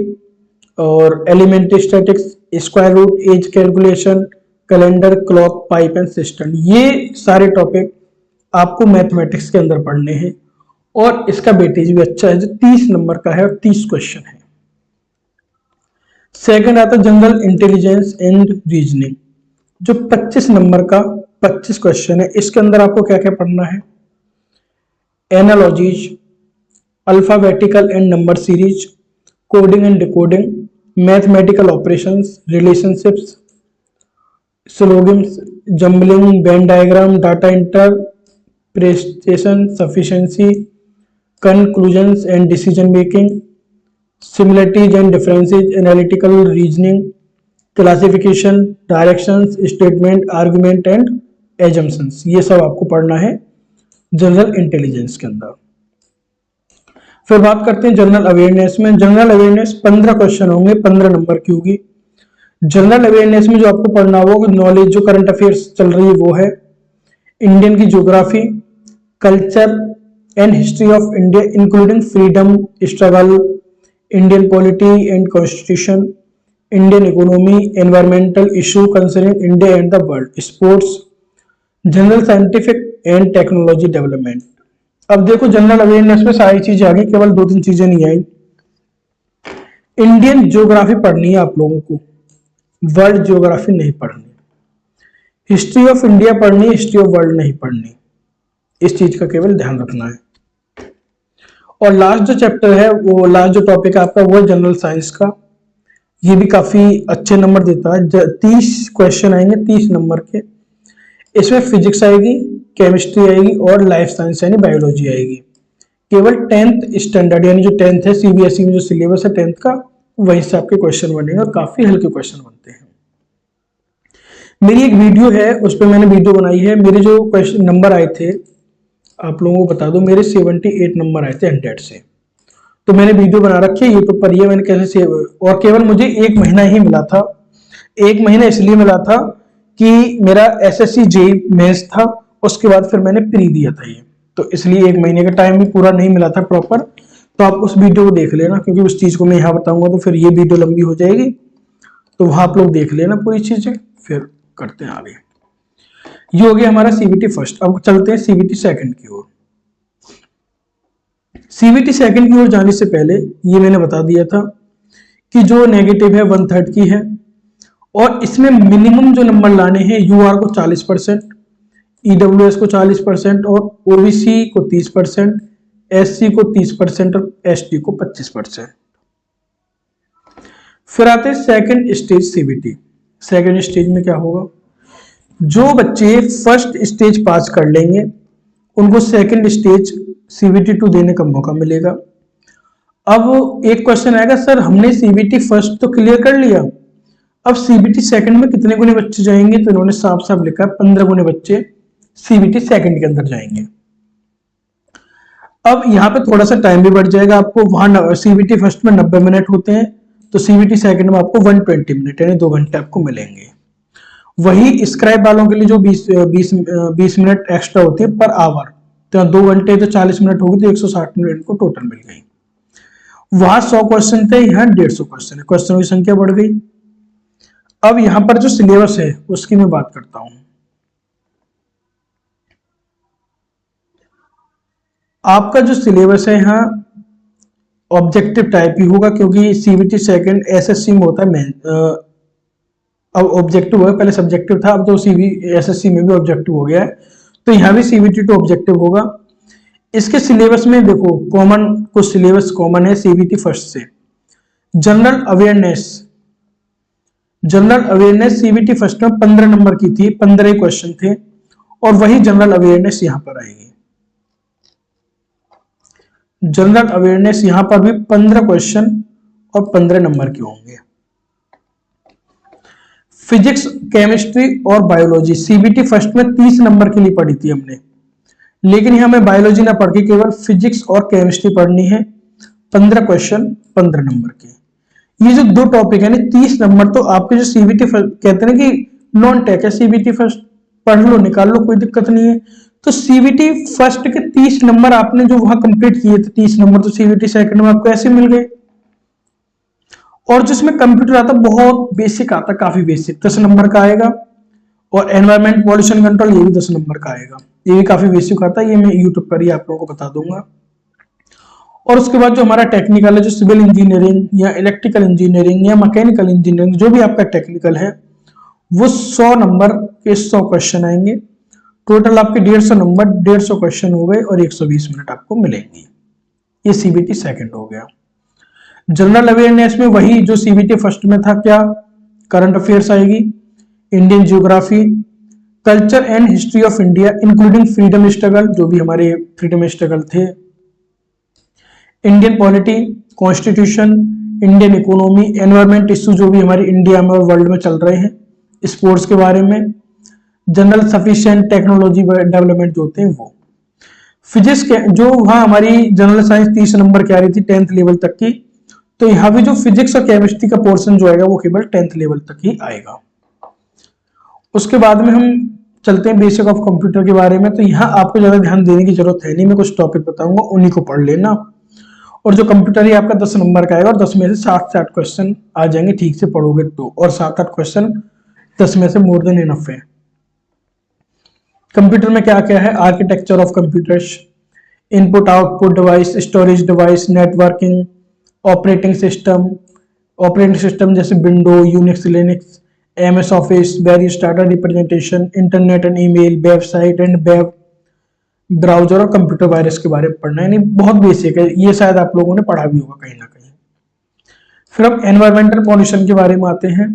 और elementary statistics, square root, age calculation, calendar, clock, pipe and cistern. ये सारे topic आपको mathematics के अंदर पढ़ने हैं और इसका वेटेज भी अच्छा है जो 30 नंबर का है और 30 क्वेश्चन है। सेकंड आता है जनरल इंटेलिजेंस एंड रीजनिंग जो 25 नंबर का 25 क्वेश्चन है। इसके अंदर आपको क्या क्या पढ़ना है, analogies, alphabetical and number series, coding and decoding, mathematical operations, relationships, syllogisms, jumbling, Venn diagram, data interpretation, sufficiency, conclusions and decision making, similarities and differences, analytical reasoning, classification, directions, statement, argument and assumptions. ये सब आपको पढ़ना है general intelligence के अंदर। फिर बात करते हैं जनरल अवेयरनेस में। जनरल अवेयरनेस 15 क्वेश्चन होंगे, 15 नंबर की होगी। जनरल अवेयरनेस में जो आपको पढ़ना होगा नॉलेज जो करंट अफेयर्स चल रही है वो है इंडियन की geography, culture and history of India including freedom struggle, Indian polity and constitution, Indian economy, environmental issue concerning India and the world, sports, general scientific and technology development. अब देखो general awareness में सारी चीजें आ गई, केवल 2-3 चीजें नहीं आई। इंडियन ज्योग्राफी पढ़नी है आप लोगों को, वर्ल्ड ज्योग्राफी नहीं पढ़नी। हिस्ट्री ऑफ इंडिया पढ़नी, हिस्ट्री ऑफ वर्ल्ड नहीं पढ़नी। इस चीज का केवल ध्यान रखना है। और लास्ट जो चैप्टर है, वो लास्ट जो टॉपिक है आपका, वो है जनरल साइंस का। ये भी काफी अच्छे नंबर देता है, 30 क्वेश्चन आएंगे 30 नंबर के। इसमें फिजिक्स आएगी, केमिस्ट्री आएगी और लाइफ साइंस यानी बायोलॉजी आएगी। केवल 10th स्टैंडर्ड यानी जो 10th है सीबीएसई में जो सिलेबस है 10th का, वहीं से आपके क्वेश्चन बनेंगे और काफी हल्के क्वेश्चन बनते हैं। मेरी एक वीडियो है, उस पर मैंने वीडियो बनाई है। मेरे जो क्वेश्चन नंबर आए थे आप लोगों को बता दो, मेरे 78 नंबर आए थे 100 से। तो मैंने वीडियो बना रखी है यूट्यूब पर, ये मैंने कैसे सेव, और केवल मुझे 1 महीना ही मिला था। 1 महीना इसलिए मिला था कि मेरा एसएससी जेईई मेंस था, उसके बाद फिर मैंने प्री दिया था ये, तो इसलिए 1 महीने का टाइम भी पूरा नहीं मिला था प्रॉपर। तो आप उस वीडियो को देख लेना, क्योंकि उस चीज को मैं यहाँ बताऊंगा तो फिर ये वीडियो लंबी हो जाएगी। तो वहां आप लोग देख लेना पूरी चीजें, फिर करते हैं आगे। ये हो गया हमारा सीबीटी फर्स्ट। अब चलते हैं सीबीटी सेकंड की ओर। सीबीटी सेकंड की ओर जाने से पहले ये मैंने बता दिया था कि जो नेगेटिव है 1/3 की है, और इसमें मिनिमम जो नंबर लाने हैं, यूआर को 40%, ईडब्ल्यूएस को 40% और ओबीसी को 30%, एससी को 30% और एसटी को 25%। फिर आते हैं second stage CBT. Second stage में क्या होगा, जो बच्चे फर्स्ट स्टेज पास कर लेंगे उनको सेकंड स्टेज सीबीटी 2 देने का मौका मिलेगा। अब एक क्वेश्चन आएगा, सर हमने सीबीटी फर्स्ट तो क्लियर कर लिया, अब सीबीटी सेकंड में कितने गुने बच्चे जाएंगे? तो इन्होंने साफ साफ लिखा 15 गुने बच्चे सीबीटी सेकंड के अंदर जाएंगे। अब यहाँ पे थोड़ा सा टाइम भी बढ़ जाएगा आपको, वहां सीबीटी फर्स्ट में 90 मिनट होते हैं, तो सीबीटी सेकंड में आपको 120 मिनट यानी 2 घंटे आपको मिलेंगे। वही स्क्राइब वालों के लिए जो 20 मिनट एक्स्ट्रा होती है पर आवर, तो 2 घंटे तो 40 मिनट होगी, तो 160 मिनट को टोटल मिल गई। वहां 100 क्वेश्चन थे, यहाँ 150 क्वेश्चन है, क्वेश्चनों की संख्या बढ़ गई। अब यहां पर जो सिलेबस है उसकी मैं बात करता हूं। आपका जो सिलेबस है यहाँ ऑब्जेक्टिव टाइप ही होगा, क्योंकि सीबीटी सेकंड एसएससी में होता है अब ऑब्जेक्टिव होगा, पहले सब्जेक्टिव था, अब तो एसएससी में भी ऑब्जेक्टिव हो गया है, तो यहाँ भी सीबीटी 2 ऑब्जेक्टिव होगा। इसके सिलेबस में देखो कॉमन, कुछ सिलेबस कॉमन है सीबीटी फर्स्ट से। जनरल अवेयरनेस सीबीटी फर्स्ट में 15 नंबर की थी, 15 क्वेश्चन थे, और वही जनरल अवेयरनेस यहां पर आएगी। जनरल अवेयरनेस यहां पर भी 15 क्वेश्चन और 15 नंबर के होंगे। फिजिक्स, केमिस्ट्री और बायोलॉजी सीबीटी फर्स्ट में 30 नंबर के लिए पढ़ी थी हमने, लेकिन यहां हमें बायोलॉजी ना पढ़ के केवल फिजिक्स और केमिस्ट्री पढ़नी है, 15 क्वेश्चन 15 नंबर के। ये जो 2 टॉपिक है ना 30 नंबर, तो आपके जो सीबीटी कहते हैं कि नॉन टेक है, सीबीटी फर्स्ट पढ़ लो निकाल लो कोई दिक्कत नहीं है। तो सीबीटी फर्स्ट के 30 नंबर आपने जो वहां कंप्लीट किए थे 30 नंबर, तो सीबीटी सेकंड में आपको ऐसे मिल गए। और जिसमें कंप्यूटर आता बहुत बेसिक आता, काफी बेसिक, 10 नंबर का आएगा, और एनवायरमेंट पॉल्यूशन कंट्रोल ये भी 10 नंबर का आएगा, ये भी काफी बेसिक आता है, ये मैं यूट्यूब पर ही आप लोगों को बता दूंगा। और उसके बाद जो हमारा टेक्निकल है, जो सिविल इंजीनियरिंग या इलेक्ट्रिकल इंजीनियरिंग या मैकेनिकल इंजीनियरिंग, जो भी आपका टेक्निकल है, वो 100 नंबर के 100 क्वेश्चन आएंगे। टोटल आपके 150 नंबर, 150 क्वेश्चन हो गए और 120 मिनट आपको मिलेंगे। ये सीबीटी सेकंड हो गया। जनरल अवेयरनेस में वही जो सीबीटी फर्स्ट में था, क्या करंट अफेयर्स आएगी, Indian geography, culture and history of India including freedom struggle, जो भी हमारे फ्रीडम स्ट्रगल थे, Indian polity, constitution, Indian economy, environment issue जो भी हमारे इंडिया में और वर्ल्ड में चल रहे हैं, स्पोर्ट्स के बारे में, जनरल सफिशिएंट टेक्नोलॉजी डेवलपमेंट जो होते हैं वो। फिजिक्स के जो वहां हमारी जनरल साइंस 30 नंबर की आ रही थी 10th लेवल तक की, तो यहाँ भी जो फिजिक्स और केमिस्ट्री का पोर्शन जो आएगा वो केवल 10th लेवल तक ही आएगा। उसके बाद में हम चलते हैं बेसिक ऑफ कंप्यूटर के बारे में। तो यहाँ आपको ज्यादा ध्यान देने की जरूरत है नहीं, मैं कुछ टॉपिक बताऊंगा, उन्हीं को पढ़ लेना। और जो कंप्यूटर ही आपका 10 नंबर का आएगा और 10 में से 7 से 8 क्वेश्चन आ जाएंगे ठीक से पढ़ोगे तो, और 7-8 क्वेश्चन 10 में से मोर देन इनफ है। कंप्यूटर में क्या क्या है, architecture of computers, input output device, storage device, networking, operating system जैसे window, Unix, Linux, MS Office, various data representation, internet and email, website and web browser और computer virus के बारे में पढ़ना है। यानी बहुत बेसिक है, ये शायद आप लोगों ने पढ़ा भी होगा कहीं ना कहीं। फिर हम एनवायरमेंटल पॉल्यूशन के बारे में आते हैं।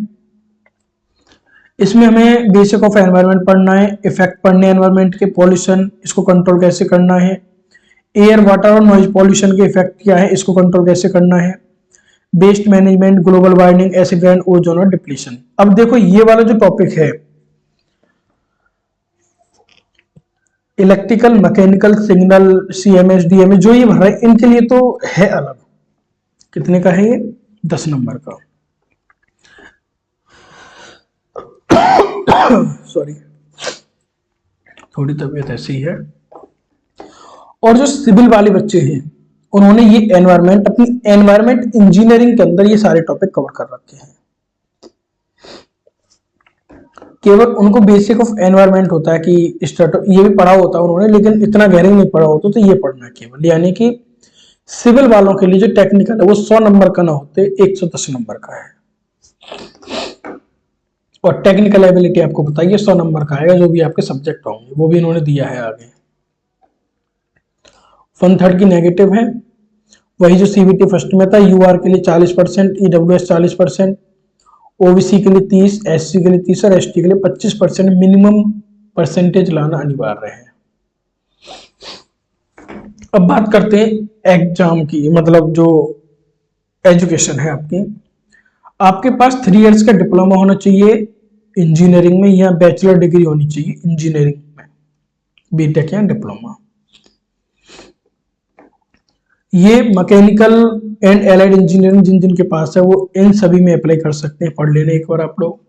इसमें हमें बेसिक ऑफ एनवायरमेंट पढ़ना है, इफेक्ट पढ़ने एनवायरमेंट के, पॉल्यूशन इसको कंट्रोल कैसे करना है, एयर वाटर और नॉइज पॉल्यूशन के इफेक्ट क्या है, इसको कंट्रोल कैसे करना है, waste management, global warming, acid rain, ozone और डिप्लीशन। अब देखो ये वाला जो टॉपिक है electrical, mechanical, signal, CMS, DMS, जो ये भर रहा है इनके लिए तो है अलग। कितने का है ये? 10 नंबर का। सॉरी, थोड़ी तबीयत ऐसी है। और जो सिविल वाले बच्चे हैं उन्होंने ये एनवायरमेंट, अपनी एनवायरमेंट इंजीनियरिंग के अंदर ये सारे टॉपिक कवर कर रखे हैं। केवल उनको बेसिक ऑफ एनवायरमेंट होता है कि ये भी पढ़ा होता है उन्होंने, लेकिन इतना गहरे नहीं पढ़ा होता, तो ये पढ़ना है केवल। यानी कि सिविल वालों के लिए जो टेक्निकल है वो 100 नंबर का ना होते 110 नंबर का है। और टेक्निकल एबिलिटी आपको बताइए 100 नंबर का आएगा, जो भी आपके सब्जेक्ट होंगे वो भी इन्होंने दिया है आगे। 1/3 की नेगेटिव है, वही जो सीबीटी फर्स्ट में था। यूआर के लिए 40%, ईडब्ल्यूएस 40%, ओबीसी के लिए 30, एससी के लिए 30 और एसटी के लिए 25% मिनिमम परसेंटेज लाना अनिवार्य है। अब बात करते हैं एग्जाम की, मतलब जो एजुकेशन है आपकी। आपके पास 3 इयर्स का डिप्लोमा होना चाहिए इंजीनियरिंग में, या बैचलर डिग्री होनी चाहिए इंजीनियरिंग में, बीटेक या डिप्लोमा। ये मैकेनिकल एंड एलाइड इंजीनियरिंग जिन जिन के पास है वो इन सभी में अप्लाई कर सकते हैं, पढ़ लेने एक बार आप लोग।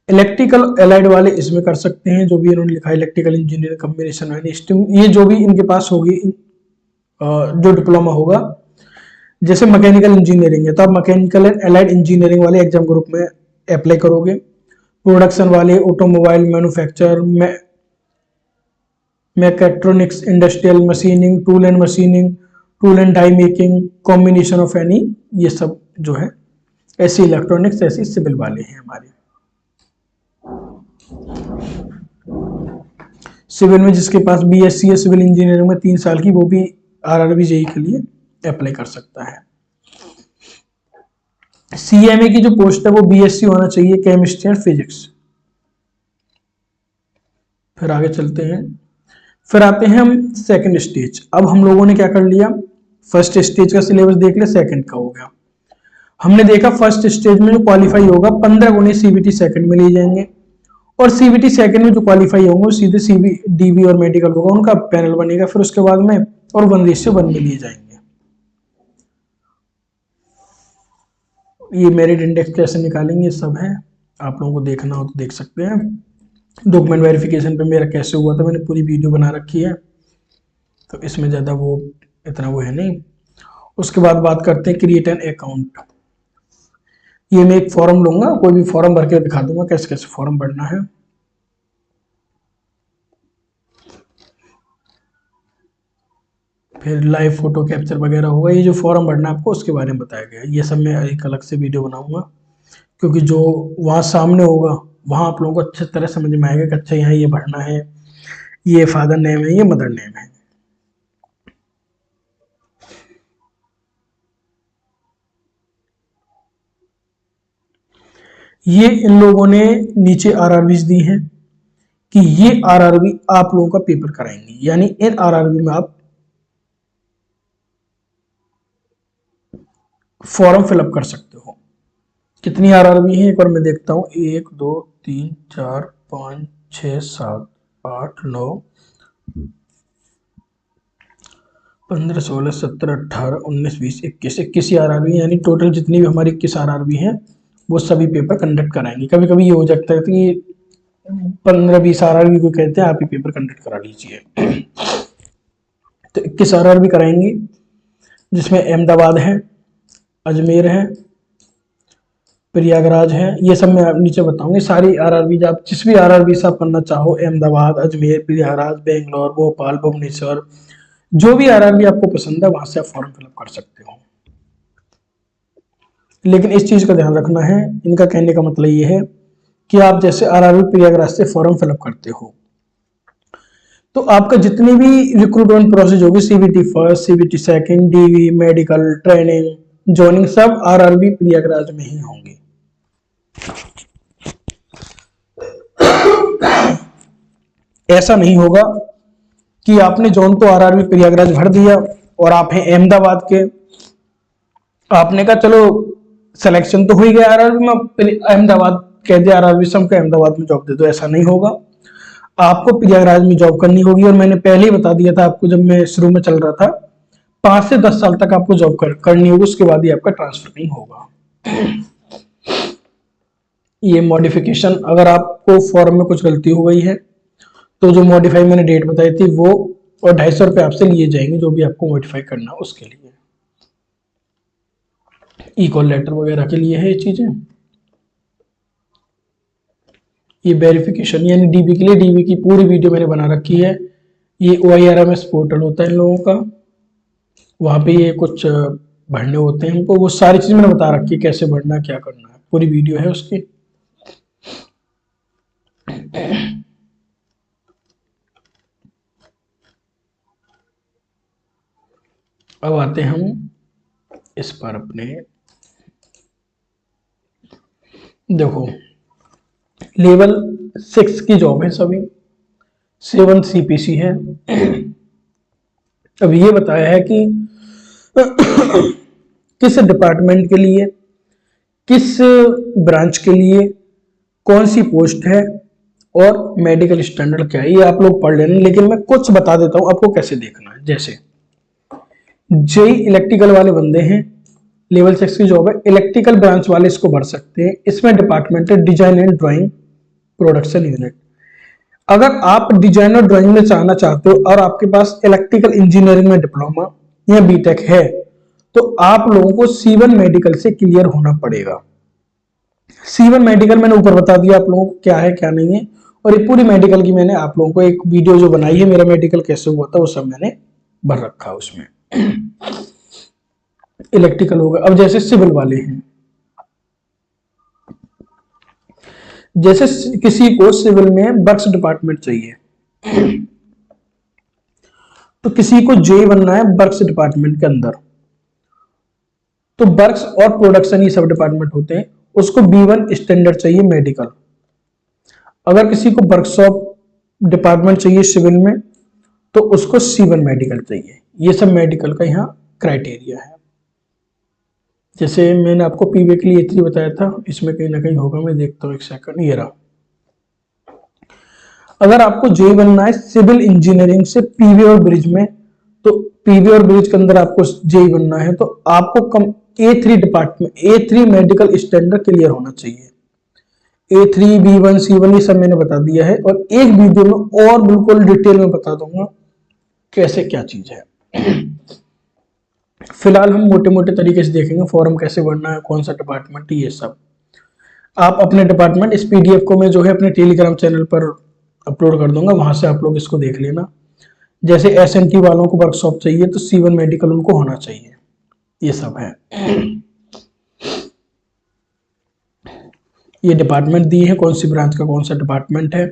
इलेक्ट्रिकल एलाइड वाले इसमें कर सकते हैं, जो भी इन्होंने लिखा है electrical engineering combination and stream, ये जो भी इनके पास होगी जो डिप्लोमा होगा। जैसे मैकेनिकल इंजीनियरिंग है तो आप मैकेनिकल एंड एलाइड इंजीनियरिंग वाले एग्जाम ग्रुप में अप्लाई करोगे। प्रोडक्शन वाले automobile manufacture, mechatronics, industrial machining, tool and machining, tool and die making, combination of any, ये सब जो है ऐसी इलेक्ट्रॉनिक्स, ऐसी सिविल वाले हैं हमारे। सिविल में जिसके पास बीएससी है सिविल इंजीनियरिंग में 3 साल की, वो भी आरआरबी जेईई के लिए अप्लाई कर सकता है। सीएमए की जो पोस्ट है वो बीएससी होना चाहिए केमिस्ट्री एंड फिजिक्स। फिर आगे चलते हैं, फिर आते हैं हम सेकंड स्टेज। अब हम लोगों ने क्या कर लिया, फर्स्ट स्टेज का सिलेबस देख लिया, सेकंड का हो गया। हमने देखा फर्स्ट स्टेज में जो क्वालिफाई होगा 15 गुने सीबीटी सेकंड में ले जाएंगे, और सीबीटी सेकंड में जो क्वालिफाई होंगे वो सीधे सीबी डीबी और मेडिकल होगा, उनका पैनल बनेगा फिर उसके बाद में, और 1:1 में लिए जाएंगे। ये मेरिट इंडेक्स कैसे निकालेंगे सब है, आप लोगों को देखना हो तो देख सकते हैं। डॉक्यूमेंट वेरिफिकेशन पे मेरा कैसे हुआ था मैंने पूरी वीडियो बना रखी है, तो इसमें ज़्यादा वो इतना वो है नहीं। उसके बाद बात करते हैं क्रिएट एन अकाउंट। ये मैं एक फॉर्म लूंगा, कोई भी फॉर्म भर के दिखा दूंगा कैसे कैसे फॉर्म भरना है। फिर लाइव फोटो कैप्चर वगैरह होगा, ये जो फॉर्म भरना है आपको उसके बारे में बताया गया है। ये सब मैं एक अलग से वीडियो बनाऊंगा, क्योंकि जो वहाँ सामने होगा वहाँ आप लोगों को अच्छी तरह समझ में आएगा कि अच्छा यहाँ ये भरना है, ये फादर नेम है, ये मदर नेम है। ये इन लोगों ने नीचे आरआरबीज दी हैं कि ये आरआरबी आप लोगों का पेपर कराएंगे, यानी इन आरआरबी में आप फॉर्म फिलअप कर सकते हो। कितनी आरआरबी है एक बार मैं देखता हूँ, 1 2 3 4 5 6 7 8 9 15 16 17 18 19 20 21 आरआरबी, यानी टोटल जितनी भी हमारी 21 आरआरबी हैं वो सभी पेपर कंडक्ट कराएंगे। कभी कभी ये हो जाता है कि 15-20 आरआरबी को कहते हैं आप ही पेपर कंडक्ट करा लीजिए। तो 21 आरआरबी कराएंगे, जिसमें अहमदाबाद है, अजमेर है, प्रयागराज है। ये सब मैं नीचे बताऊंगी। सारी आरआरबी आप जिस भी आरआरबी से आप करना चाहो, अहमदाबाद, अजमेर, प्रयागराज, बेंगलोर, भोपाल, भुवनेश्वर, जो भी आरआरबी आपको पसंद है वहां से आप फॉर्म फिलअप कर सकते हो। लेकिन इस चीज का ध्यान रखना है, इनका कहने का मतलब ये है कि आप जैसे आरआरबी प्रयागराज से फॉर्म फिलअप करते हो तो आपका जितनी भी रिक्रूटमेंट प्रोसेस होगी, CBT first, CBT second, DV, medical, training, joining, सब आरआरबी प्रयागराज में ही होंगे। ऐसा नहीं होगा कि आपने जौन तो आरआरबी प्रयागराज भर दिया और आप हैं अहमदाबाद के, आपने कहा चलो सिलेक्शन तो हो ही गया आरआरबी में, अहमदाबाद कह दिया आरआरबी से हमको अहमदाबाद में जॉब दे दो। ऐसा नहीं होगा, आपको प्रयागराज में जॉब करनी होगी। और मैंने पहले ही बता दिया था आपको जब मैं शुरू में चल रहा था, 5 से 10 साल तक आपको जॉब करनी होगी, उसके बाद ही आपका ट्रांसफर नहीं होगा। ये मॉडिफिकेशन, अगर आपको फॉर्म में कुछ गलती हो गई है तो जो मॉडिफाई मैंने डेट बताई थी वो और 250 रुपये आपसे लिए जाएंगे, जो भी आपको मॉडिफाई करना उसके लिए। ई कॉल लेटर वगैरह के लिए है ये चीजें। ये वेरिफिकेशन यानी डीबी के लिए, डीबी की पूरी वीडियो मैंने बना रखी है। ये OIRMS पोर्टल होता है इन लोगों का, वहां पे ये कुछ भरने होते हैं हमको, वो सारी चीज मैंने बता रखी है, कैसे भरना, क्या करना है, पूरी वीडियो है उसकी। अब आते हैं हम इस पर अपने, देखो लेवल 6 की जॉब है सभी, 7 CPC है। अब ये बताया है कि किस डिपार्टमेंट के लिए, किस ब्रांच के लिए, कौन सी पोस्ट है और मेडिकल स्टैंडर्ड क्या है, ये आप लोग पढ़ लेना। लेकिन मैं कुछ बता देता हूं आपको कैसे देखना है। जैसे जेई इलेक्ट्रिकल वाले बंदे हैं, लेवल 6 की जॉब है, इलेक्ट्रिकल ब्रांच वाले इसको भर सकते हैं। इसमें डिपार्टमेंट है design and drawing production unit. अगर आप डिजाइन और ड्राइंग में जाना चाहते हो और आपके पास इलेक्ट्रिकल इंजीनियरिंग में डिप्लोमा या बीटेक है तो आप लोगों को C1 मेडिकल से क्लियर होना पड़ेगा। C1 मेडिकल मैंने ऊपर बता दिया आप लोगों को क्या है क्या नहीं है, और ये पूरी मेडिकल की मैंने आप लोगों को एक वीडियो जो बनाई है, मेरा मेडिकल कैसे हुआ था, वो सब मैंने भर रखा उसमें। इलेक्ट्रिकल हो गया। अब जैसे सिविल वाले हैं, जैसे किसी को सिविल में वर्क्स डिपार्टमेंट चाहिए तो किसी को जे बनना है वर्क्स डिपार्टमेंट के अंदर, तो वर्क्स और प्रोडक्शन ये सब डिपार्टमेंट होते हैं, उसको B1 स्टैंडर्ड चाहिए मेडिकल। अगर किसी को वर्कशॉप डिपार्टमेंट चाहिए सिविल में तो उसको C1 मेडिकल चाहिए। ये सब मेडिकल का यहाँ क्राइटेरिया है। जैसे मैंने आपको पीवे के लिए A3 बताया था, इसमें कहीं ना कहीं होगा, मैं देखता हूँ एक सेकंड, ये रहा। अगर आपको जे बनना है सिविल इंजीनियरिंग से पीवे और ब्रिज में, तो पीवे और ब्रिज के अंदर आपको जे बनना है तो आपको कम A3 department, A3 medical standard clear होना चाहिए। A3, B1, C1 ये सब मैंने बता दिया है, और एक वीडियो में और बिल्कुल डिटेल में बता दूंगा कैसे क्या चीज है। फिलहाल हम मोटे मोटे तरीके से देखेंगे फॉर्म कैसे भरना है, कौन सा डिपार्टमेंट, ये सब आप अपने डिपार्टमेंट, इस PDF को मैं जो है अपने टेलीग्राम चैनल पर अपलोड कर दूंगा, वहां से आप लोग इसको देख लेना। जैसे SNT वालों को वर्कशॉप चाहिए तो C1 मेडिकल उनको होना चाहिए, ये सब है। ये डिपार्टमेंट दिए हैं, कौन सी ब्रांच का कौन सा डिपार्टमेंट है।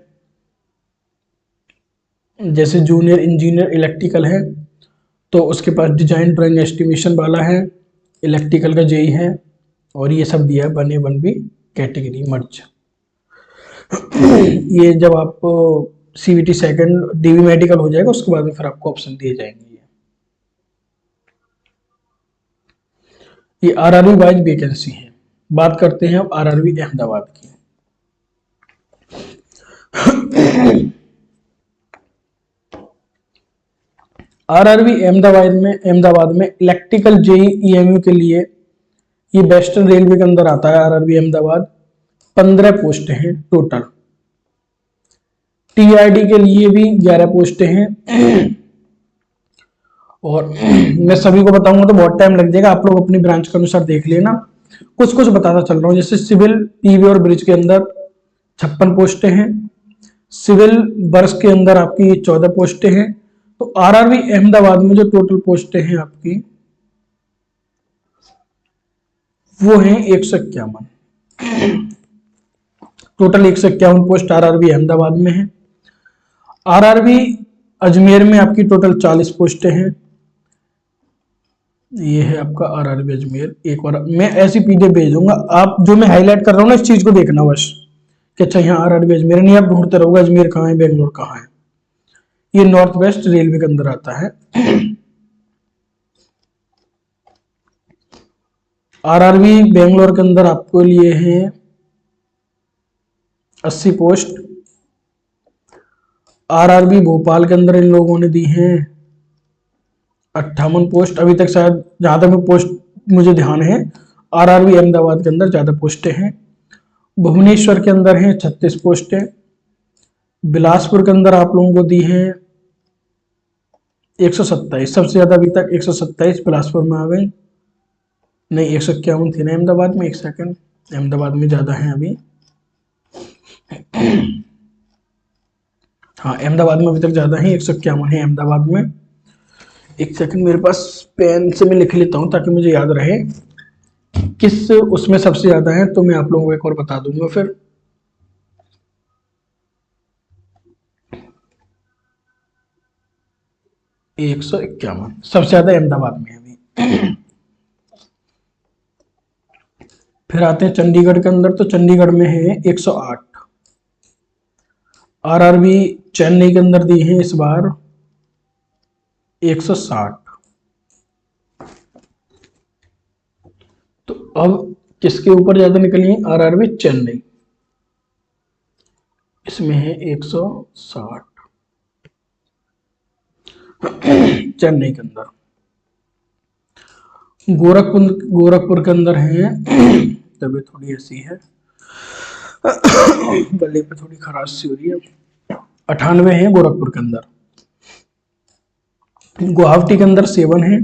जैसे जूनियर इंजीनियर इलेक्ट्रिकल है तो उसके पास डिजाइन ड्राइंग एस्टिमेशन वाला है, इलेक्ट्रिकल का जेई है, और ये सब दिया है 1A 1B कैटेगरी मर्ज। ये जब आप CVT सेकंड DV मेडिकल हो जाएगा उसके बाद में फिर आपको ऑप्शन दिए जाएंगे। ये RRB वाइज वैकेंसी है। बात करते हैं अब RRB अहमदाबाद की। RRB अहमदाबाद में इलेक्ट्रिकल जेई EMU के लिए, ये वेस्टर्न रेलवे के अंदर आता है RRB अहमदाबाद। 15 पोस्ट हैं टोटल। TRD के लिए भी 11 पोस्टें हैं, और मैं सभी को बताऊंगा तो बहुत टाइम लग जाएगा, आप लोग अपनी ब्रांच के अनुसार देख लेना। कुछ कुछ बताता चल रहा हूँ। जैसे सिविल पीवी और ब्रिज के अंदर 56 पोस्टें हैं, सिविल वर्ष के अंदर आपकी 14 पोस्टें हैं। तो आरआरबी अहमदाबाद में जो टोटल पोस्टें हैं आपकी वो हैं 151। टोटल 151 पोस्ट आरआरबी अहमदाबाद में है। आरआरबी अजमेर में आपकी टोटल 40 पोस्टें हैं। ये है आपका आरआरबी अजमेर। एक बार मैं ऐसी पीडीएफ भेज दूंगा, आप जो मैं हाईलाइट कर रहा हूँ ना इस चीज को देखना बस, कि अच्छा यहाँ आरआरबी अजमेर, नहीं आप ढूंढते रहोगे अजमेर कहाँ है, बेंगलोर कहाँ है। ये नॉर्थ वेस्ट रेलवे के अंदर आता है। आरआरबी बेंगलोर के अंदर आपको लिए हैं 80 पोस्ट। आरआरबी भोपाल के अंदर इन लोगों ने दी हैं 58 पोस्ट। अभी तक शायद जहां तक मैं पोस्ट मुझे ध्यान है आरआरबी अहमदाबाद के अंदर ज्यादा पोस्टें हैं। भुवनेश्वर के अंदर हैं 36 पोस्टें। बिलासपुर के अंदर आप लोगों को दी हैं 127, सबसे ज्यादा अभी तक 127 बिलासपुर में आ गई। नहीं 151 थी ना अहमदाबाद में, एक सेकंड, अहमदाबाद में ज्यादा है अभी। हाँ अहमदाबाद में अभी तक ज्यादा है, 151 है अहमदाबाद में। एक सेकंड मेरे पास पेन से मैं लिख लेता हूं ताकि मुझे याद रहे किस उसमें सबसे ज्यादा है, तो मैं आप लोगों को एक और बता दूंगा फिर। एक 151 सबसे ज्यादा अहमदाबाद में है अभी। फिर आते हैं चंडीगढ़ के अंदर, तो चंडीगढ़ में है 108। आरआरबी चेन्नई के अंदर दी है इस बार 160। तो अब किसके ऊपर ज्यादा निकली है, आरआरबी चेन्नई, इसमें है 160 चेन्नई के अंदर। गोरखपुर के अंदर है, तबीयत थोड़ी ऐसी है, गले पे थोड़ी खराश सी हो रही है। 98 है गोरखपुर के अंदर। गुवाहाटी के अंदर 7 है।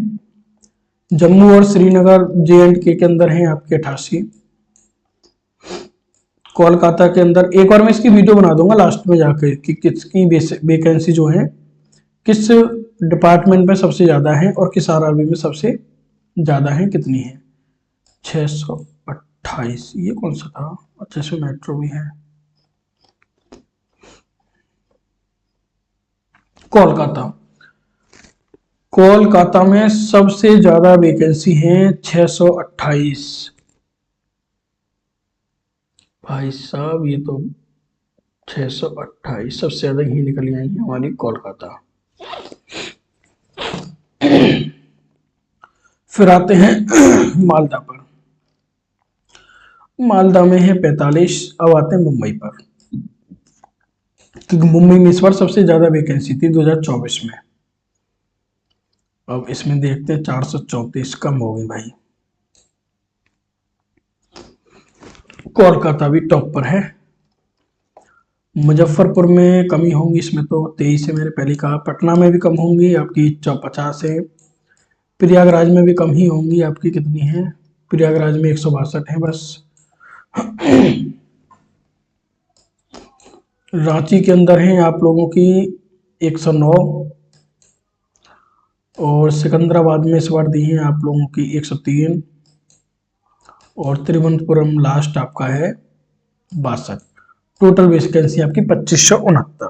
जम्मू और श्रीनगर JNK के अंदर है आपके 88। कोलकाता के अंदर, एक बार मैं इसकी वीडियो बना दूंगा लास्ट में जाकर कि किसकी वैकेंसी जो है किस डिपार्टमेंट में सबसे ज्यादा है और किस आरआरबी में सबसे ज्यादा है, कितनी है। 628, ये कौन सा था, अच्छा इसमें मेट्रो भी है। कोलकाता में सबसे ज्यादा वैकेंसी है 628। भाई साहब ये तो 628 सबसे ज्यादा ही निकली आई है हमारी कोलकाता। फिर आते हैं मालदा पर। मालदा में है 45। अब आते हैं मुंबई पर, क्योंकि मुंबई में इस बार सबसे ज्यादा वैकेंसी थी 2024 में। अब इसमें देखते हैं 434 कम हो गई भाई। कोलकाता भी टॉप पर है। मुजफ्फरपुर में कमी होंगी इसमें तो 23 है, मैंने पहले कहा। पटना में भी कम होंगी आपकी 50 है। प्रयागराज में भी कम ही होंगी आपकी, कितनी है प्रयागराज में 162 है बस। रांची के अंदर है आप लोगों की 109 और सिकंदराबाद में इस बार दी है आप लोगों की 103 और तिरुवनंतपुरम लास्ट आपका है 62। टोटल वैकेंसी आपकी 2569।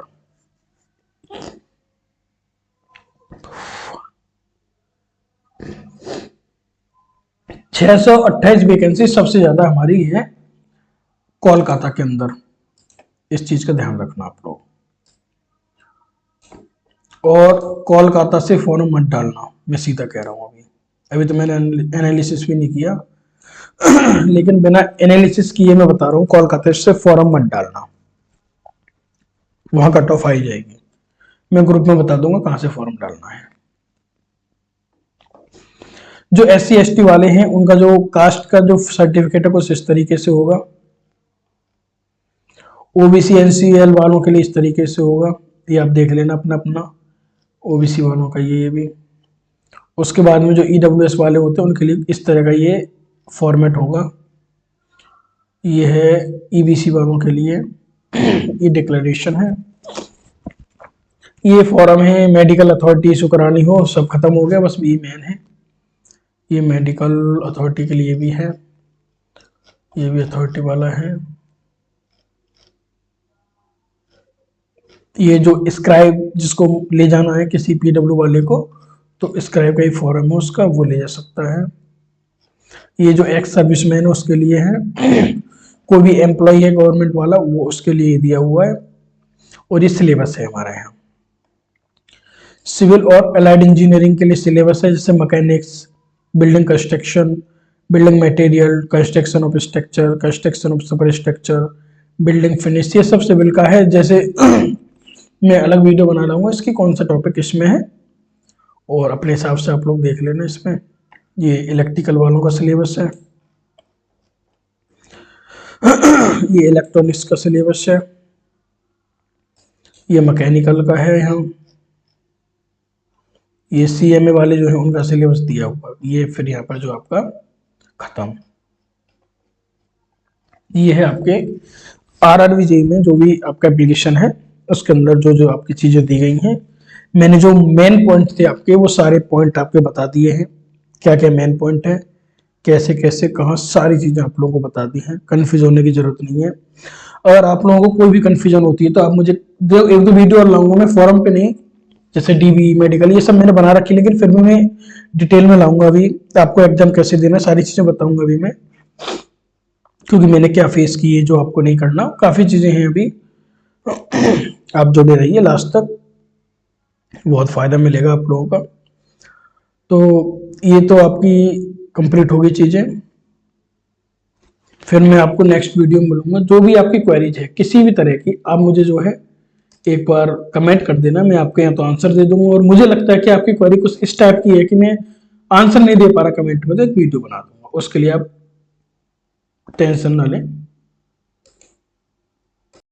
628 वैकेंसी सबसे ज्यादा हमारी है कोलकाता के अंदर। इस चीज का ध्यान रखना आप लोग। और कोलकाता से फॉर्म मत डालना, मैं सीधा कह रहा हूं। अभी तो मैंने एनालिसिस भी नहीं किया लेकिन बिना एनालिसिस किए मैं बता रहा हूं, कोलकाता से फॉर्म मत डालना, वहां कट ऑफ आई जाएगी। मैं ग्रुप में बता दूंगा कहां से फॉर्म डालना है। जो SC ST वाले हैं उनका जो कास्ट का जो सर्टिफिकेट है कुछ इस तरीके से होगा। OBC NCL वालों के लिए इस तरीके से होगा, ये आप देख लेना अपना अपना। OBC वालों का ये भी। उसके बाद में जो EWS वाले होते हैं उनके लिए इस तरह का ये फॉर्मेट होगा। ये है EBC वालों के लिए ये डिक्लेरेशन है। ये फॉर्म है मेडिकल अथॉरिटी इशू करानी हो, सब खत्म हो गया, बस ये मेन है। ये मेडिकल अथॉरिटी के लिए भी है, ये भी अथॉरिटी वाला है। ये जो स्क्राइब जिसको ले जाना है किसी PW वाले को, तो स्क्राइब का ही फॉर्म है उसका, वो ले जा सकता है। ये जो एक्स सर्विसमैन है उसके लिए है। कोई भी एम्प्लॉय है गवर्नमेंट वाला, वो उसके लिए दिया हुआ है। और ये सिलेबस है हमारे यहाँ। सिविल और अलाइड इंजीनियरिंग के लिए सिलेबस है, जैसे mechanics, building construction, building material, construction of structure, construction of super structure, building finish, ये सब सिविल का है। जैसे मैं अलग वीडियो बना रहा हूँ इसकी, कौन सा टॉपिक इसमें है, और अपने हिसाब से आप लोग देख लेना इसमें। ये इलेक्ट्रिकल वालों का सिलेबस है। ये इलेक्ट्रॉनिक्स का सिलेबस है। ये मैकेनिकल का है यहाँ। ये CMA वाले जो है उनका सिलेबस दिया हुआ। ये फिर यहाँ पर जो आपका खत्म। ये है आपके RRB JEE में जो भी आपका एप्लीकेशन है उसके अंदर जो जो आपकी चीजें दी गई हैं। मैंने जो मेन पॉइंट थे आपके, वो सारे पॉइंट आपके बता दिए हैं, क्या क्या मेन पॉइंट है, कैसे कैसे कहाँ, सारी चीजें आप लोगों को बता दी हैं। कंफ्यूज होने की जरूरत नहीं है। अगर आप लोगों को कोई भी कंफ्यूजन होती है तो आप मुझे एक दो वीडियो और लाऊंगा मैं, फोरम पे नहीं, जैसे DB मेडिकल ये सब मैंने बना रखी, लेकिन फिर भी मैं डिटेल में लाऊंगा। अभी आपको एग्जाम कैसे देना सारी चीजें बताऊंगा अभी मैं, क्योंकि मैंने क्या फेस की है जो आपको नहीं करना, काफी चीजें हैं अभी। आप जुड़े रहिए लास्ट तक, बहुत फायदा मिलेगा आप लोगों का। तो ये तो आपकी कंप्लीट होगी चीजें। फिर मैं आपको नेक्स्ट वीडियो में मिलूंगा। जो भी आपकी क्वेरीज है किसी भी तरह की, आप मुझे जो है एक बार कमेंट कर देना, मैं आपके यहाँ तो आंसर दे दूंगा। और मुझे लगता है कि आपकी क्वेरी कुछ इस टाइप की है कि मैं आंसर नहीं दे पा रहा कमेंट में, तो एक वीडियो बना दूंगा, उसके लिए आप टेंशन ना लें।